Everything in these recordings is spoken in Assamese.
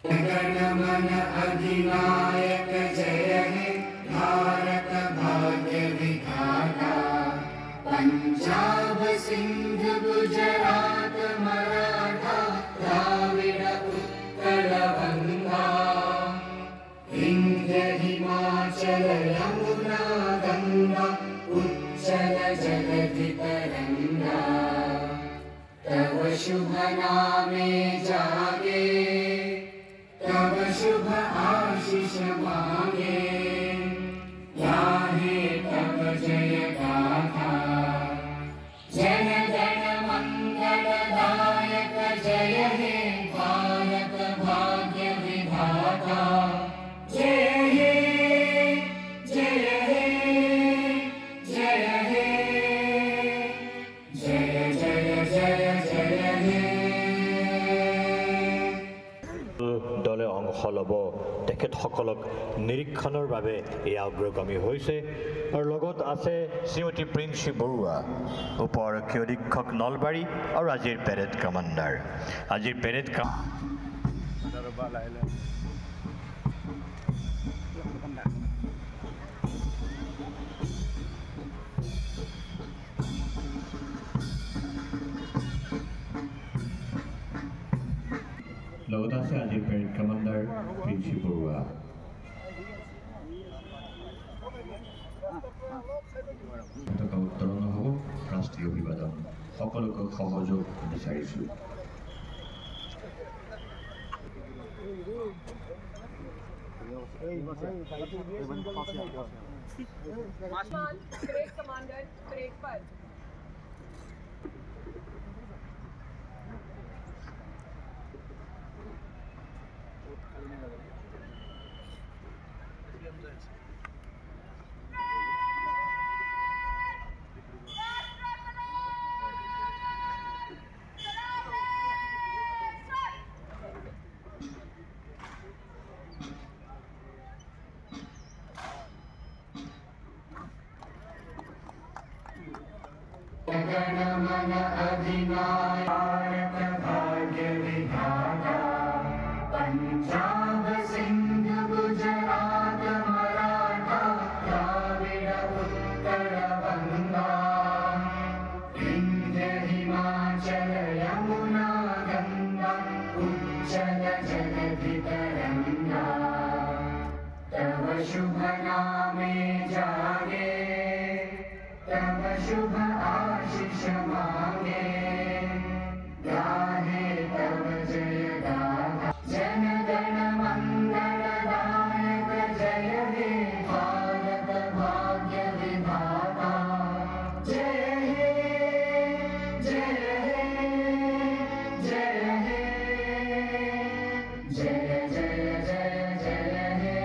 गणमन अधिनायक जय हे भारत भाग्य विधाता पंजाब सिंध गुजरात मराठा द्राविड़ उत्कल गंगा विंध्य हिमाचल यमुना गंगा उच्चल जगति तरंगा तव शुभ नामे जागे तव शुभ आशीष मांगे गाहे तव जय गाथा जन गण मंगल दायक जय हे भारत भाग्य विधाता जय हे जय हे जय हे जय जय जय जय हे দলে অংশ ল'ব তেখেতসকলক নিৰীক্ষণৰ বাবে এই অগ্ৰগামী হৈছে আৰু লগত আছে শ্ৰীমতী প্ৰিন্সী বৰুৱা উপ আৰক্ষী অধীক্ষক নলবাৰী আৰু আজিৰ পেৰেড কমাণ্ডাৰ আজিৰ পেৰেড লগত আছে আজিৰ পেৰেড কমাণ্ডাৰ প্ৰিন্সী বৰুৱা উত্তৰণ হ'ব ৰাষ্ট্ৰীয় অভিবাদন সকলোকে সহযোগ বিচাৰিছোঁ गणमन अधिनायक भाग्य विधाता पंजाब सिंध गुजरात मराठा द्राविड़ उत्कल गंगा विंध्य हिमाचल यमुना गंगा उच्चल जगति तरंगा तव शुभ नामे जागे तव शुभ आशीष मांगे गाहे तव जय गाथा जन गण मंगल दायक जय हे भारत भाग्य विधाता जय हे जय हे जय हे जय जय जय जय हे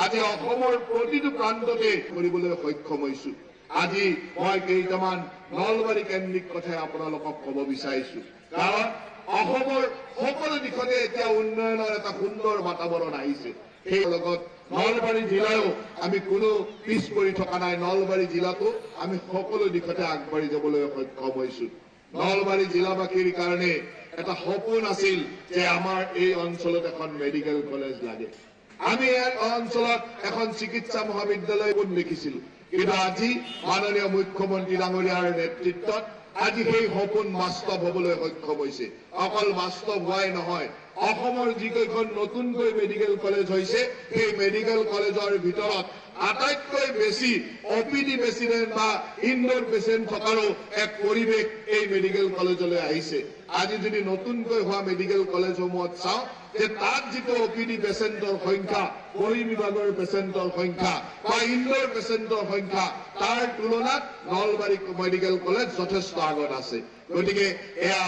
আজি অসমৰ প্ৰতিটো প্ৰান্ততে কৰিবলৈ সক্ষম হৈছো আজি মই কেইটামান নলবাৰী কেন্দ্ৰিক কথা আপোনালোকক ক'ব বিচাৰিছো কাৰণ অসমৰ সকলো দিশতে এতিয়া উন্নয়নৰ এটা সুন্দৰ বাতাবৰণ আহিছে সেই লগত নলবাৰী জিলাও আমি কোনো পিছ পৰি থকা নাই নলবাৰী জিলাতো আমি সকলো দিশতে আগবাঢ়ি যাবলৈ সক্ষম হৈছো নলবাৰী জিলাবাসীৰ কাৰণে এটা সপোন আছিল যে আমাৰ এই অঞ্চলত এখন মেডিকেল কলেজ লাগে আমি এই অঞ্চলত এখন চিকিৎসা মহাবিদ্যালয় দেখিছিলো কিন্তু আজি মাননীয় মুখ্যমন্ত্ৰী ডাঙৰীয়াৰ নেতৃত্বত আজি সেই সপোন বাস্তৱ হ'বলৈ সক্ষম হৈছে অকল বাস্তৱ হোৱাই নহয় অসমৰ যিকেইখন নতুনকৈ মেডিকেল কলেজ হৈছে সেই মেডিকেল কলেজৰ ভিতৰত আটাইতকৈ বেছি অপিডি পেচিডেণ্ট বা ইনডোৰ পেচেণ্ট থকাৰো এক পৰিৱেশ এই মেডিকেল কলেজলৈ আহিছে আজি যদি নতুনকৈ হোৱা মেডিকেল কলেজসমূহত চাওঁ যে তাত যিটো অপিডি পেচেণ্টৰ সংখ্যা বহি বিভাগৰ পেচেণ্টৰ সংখ্যা বা ইনডোৰ পেচেণ্টৰ সংখ্যা তাৰ তুলনাত নলবাৰী মেডিকেল কলেজ যথেষ্ট আগত আছে গতিকে এয়া